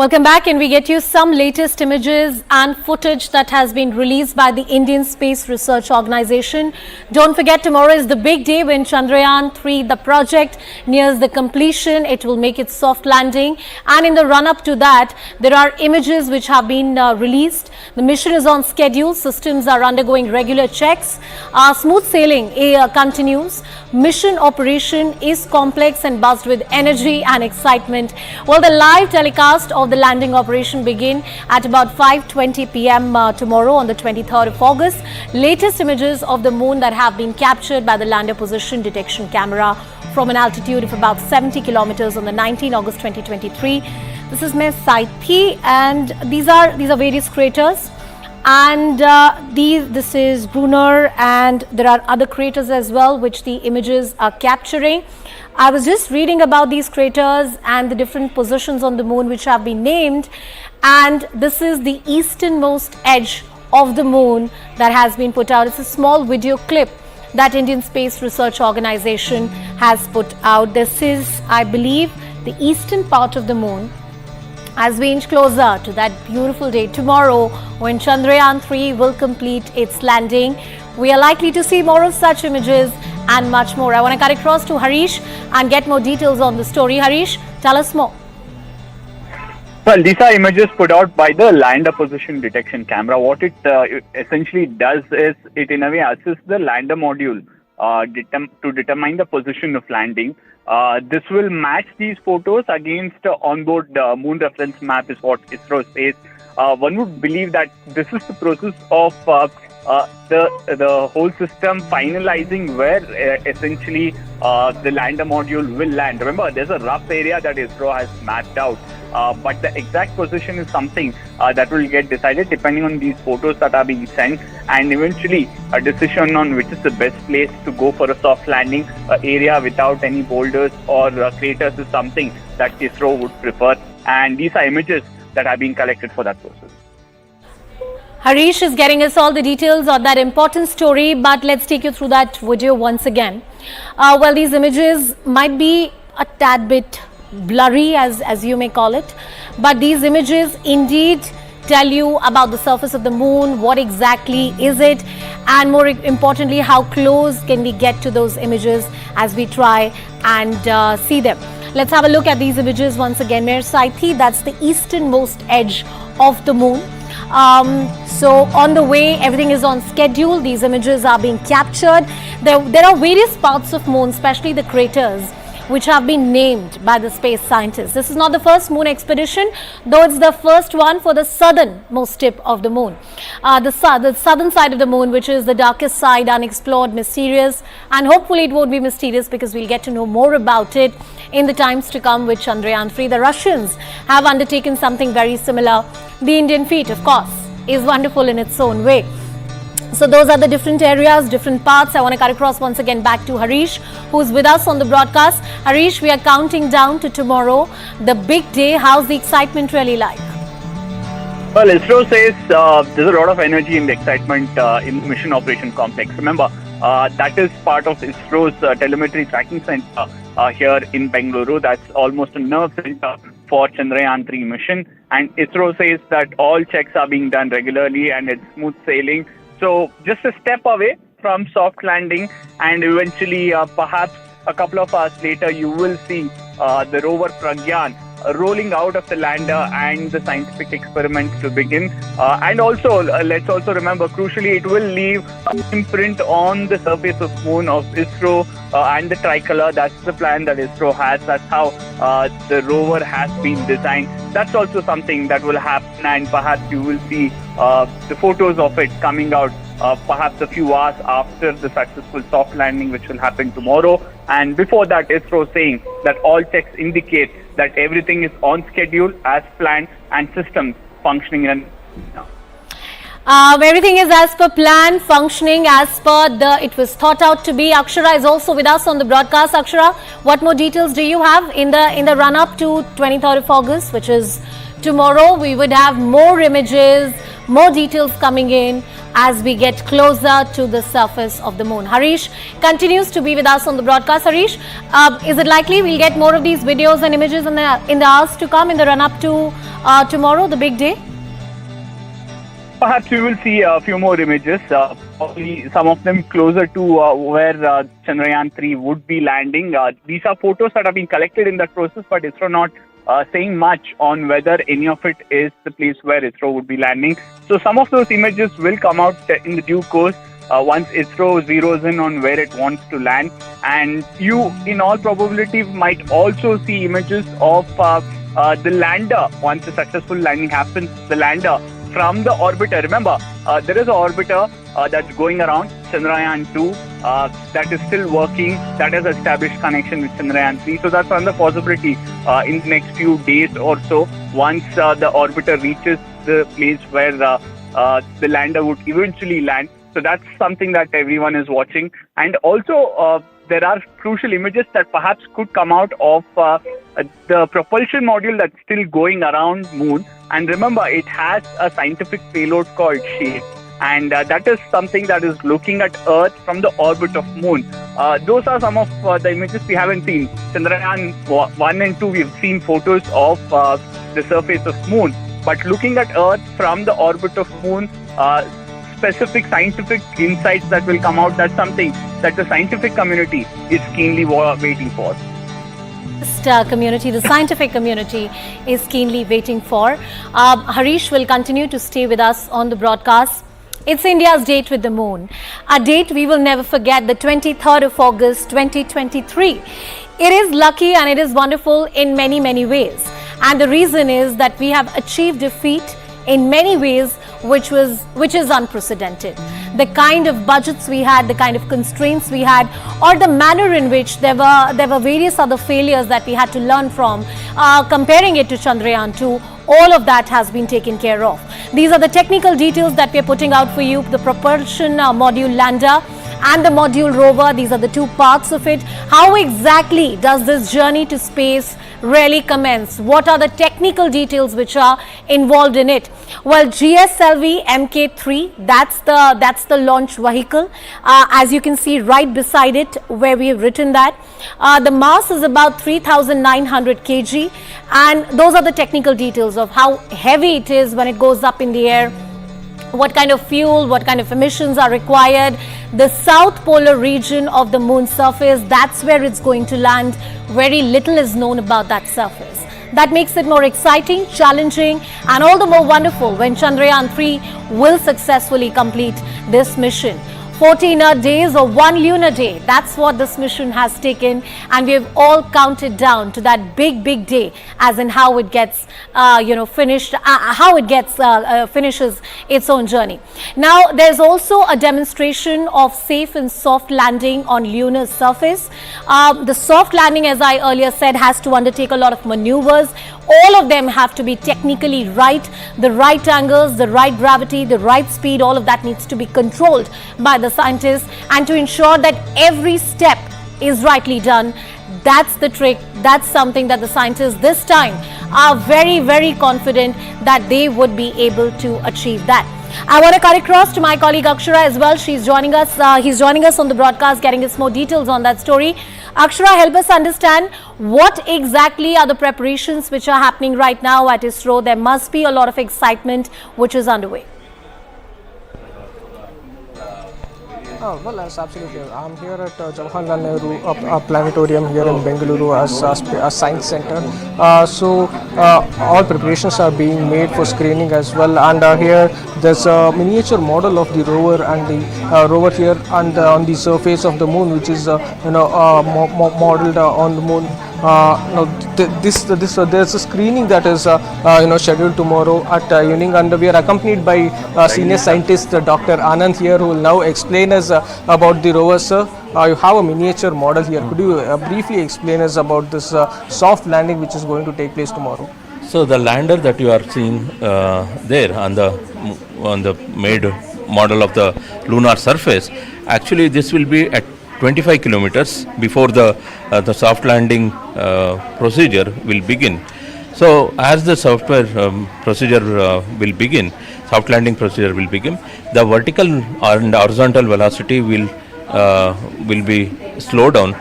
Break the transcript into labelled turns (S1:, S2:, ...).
S1: Welcome back, and we get you some latest images and footage that has been released by the Indian Space Research Organization. Don't forget, tomorrow is the big day when Chandrayaan 3, the project, nears the completion. It will make its soft landing, and in the run-up to that, there are images which have been released. The mission is on schedule. Systems are undergoing regular checks. Smooth sailing continues. Mission operation is complex and buzzed with energy and excitement. Well, the live telecast of the landing operation begin at about 5:20 p.m. tomorrow on the 23rd of August. Latest images of the moon that have been captured by the lander position detection camera from an altitude of about 70 kilometers on the 19th August 2023. This is Mare Saithi, and these are various craters. And this is Brunner, and there are other craters as well which the images are capturing. I was just reading about these craters and the different positions on the moon which have been named, and this is the easternmost edge of the moon that has been put out. It's a small video clip that Indian Space Research Organization has put out. This is, I believe, the eastern part of the moon. As we inch closer to that beautiful day tomorrow when Chandrayaan 3 will complete its landing, we are likely to see more of such images and much more. I want to cut across to Harish and get more details on the story. Harish, tell us more.
S2: Well, these are images put out by the lander position detection camera. What it essentially does is it in a way assists the lander module to determine the position of landing. This will match these photos against onboard moon reference map is what ISRO says. One would believe that this is the process of the whole system finalizing where essentially the lander module will land. Remember, there's a rough area that ISRO has mapped out, but the exact position is something that will get decided depending on these photos that are being sent, and eventually a decision on which is the best place to go for a soft landing area without any boulders or craters is something that ISRO would prefer, and these are images that are being collected for that process.
S1: Harish is getting us all the details on that important story, but let's take you through that video once again. Well, these images might be a tad bit blurry, as you may call it, but these images indeed tell you about the surface of the moon, what exactly is it, and more importantly, how close can we get to those images as we try and see them. Let's have a look at these images once again. Mare Saithi, that's the easternmost edge of the moon. So on the way, everything is on schedule. These images are being captured. There are various parts of moon, especially the craters, which have been named by the space scientists. This is not the first moon expedition, though it's the first one for the southernmost tip of the moon. The southern side of the moon, which is the darkest side, unexplored, mysterious, and hopefully it won't be mysterious because we'll get to know more about it in the times to come with Chandrayaan 3. The Russians have undertaken something very similar. The Indian feat, of course, is wonderful in its own way. So those are the different areas, different parts. I want to cut across once again back to Harish, who's with us on the broadcast. Harish, we are counting down to tomorrow, the big day. How's the excitement really like?
S2: Well, ISRO says there's a lot of energy in the excitement in Mission Operation Complex. Remember, that is part of ISRO's telemetry tracking center here in Bengaluru. That's almost a nerve center for Chandrayaan 3 mission. And ISRO says that all checks are being done regularly and it's smooth sailing. So just a step away from soft landing, and eventually perhaps a couple of hours later you will see the rover Pragyan rolling out of the lander and the scientific experiments to begin. And also let's also remember, crucially, it will leave an imprint on the surface of moon of ISRO and the tricolor. That's the plan that ISRO has. That's how the rover has been designed. That's also something that will happen, and perhaps you will see the photos of it coming out perhaps a few hours after the successful soft landing, which will happen tomorrow. And before that, ISRO saying that all checks indicate that everything is on schedule as planned and systems functioning in.
S1: Everything is as per plan, functioning as per it was thought out to be. Akshara is also with us on the broadcast. Akshara, what more details do you have in the run up to 23rd of August, which is tomorrow? We would have more images, more details coming in as we get closer to the surface of the moon. Harish continues to be with us on the broadcast. Harish, is it likely we'll get more of these videos and images in the hours to come in the run up to Tomorrow, the big day?
S2: Perhaps we will see a few more images, probably some of them closer to where Chandrayaan 3 would be landing. These are photos that have been collected in that process, but ISRO not saying much on whether any of it is the place where ISRO would be landing. So some of those images will come out in the due course once ISRO zeroes in on where it wants to land. And you, in all probability, might also see images of the lander once a successful landing happens, the lander from the orbiter. Remember, there is an orbiter that's going around, Chandrayaan 2, that is still working, that has established connection with Chandrayaan 3. So that's another possibility in the next few days or so, once the orbiter reaches the place where the lander would eventually land. So that's something that everyone is watching. And also, there are crucial images that perhaps could come out of the propulsion module that's still going around Moon. And remember, it has a scientific payload called SHAPE. And that is something that is looking at Earth from the orbit of Moon. Those are some of the images we haven't seen. Chandrayaan 1 and 2, we've seen photos of the surface of Moon. But looking at Earth from the orbit of Moon, specific scientific insights that will come out, that's something that the scientific community is keenly waiting for.
S1: Community, the scientific community is keenly waiting for. Harish will continue to stay with us on the broadcast. It's India's date with the moon, a date we will never forget, the 23rd of August 2023. It is lucky and it is wonderful in many, many ways. And the reason is that we have achieved a feat in many ways which is unprecedented. The kind of budgets we had, the kind of constraints we had, or the manner in which there were various other failures that we had to learn from, comparing it to Chandrayaan 2, all of that has been taken care of. These are the technical details that we are putting out for you. The propulsion module lander and the module rover, these are the two parts of it. How exactly does this journey to space really commence? What are the technical details which are involved in it? Well, GSLV Mk3, that's the launch vehicle. As you can see right beside it where we have written that. The mass is about 3,900 kg, and those are the technical details of how heavy it is when it goes up in the air, what kind of fuel, what kind of emissions are required. The south polar region of the moon's surface, that's where it's going to land. Very little is known about that surface. That makes it more exciting, challenging, and all the more wonderful when Chandrayaan 3 will successfully complete this mission. 14 Earth days or 1 lunar day, that's what this mission has taken, and we have all counted down to that big day, as in how it gets finished, finishes its own journey. Now there's also a demonstration of safe and soft landing on lunar surface. The soft landing, as I earlier said, has to undertake a lot of maneuvers. All of them have to be technically right, the right angles, the right gravity, the right speed, all of that needs to be controlled by the scientists, and to ensure that every step is rightly done. That's the trick. That's something that the scientists this time are very confident that they would be able to achieve that. I want to cut across to my colleague Akshara as well. She's joining us. He's joining us on the broadcast, getting us more details on that story. Akshara, help us understand what exactly are the preparations which are happening right now at ISRO. There must be a lot of excitement which is underway.
S3: Oh, well, that's absolutely. I'm here at Jawaharlal Nehru Planetarium here in Bengaluru as a science center. So all preparations are being made for screening as well. And here there's a miniature model of the rover and the rover here and on the surface of the moon, which is modeled on the moon. There's a screening that is scheduled tomorrow at evening, and we are accompanied by senior scientist Dr. Anand here, who will now explain us about the rover. Sir, you have a miniature model here. Could you briefly explain us about this soft landing which is going to take place tomorrow?
S4: So the lander that you are seeing there on the made model of the lunar surface, actually this will be at 25 kilometers before the soft landing procedure will begin. So as the software procedure will begin, soft landing procedure will begin, the vertical and horizontal velocity will be slowed down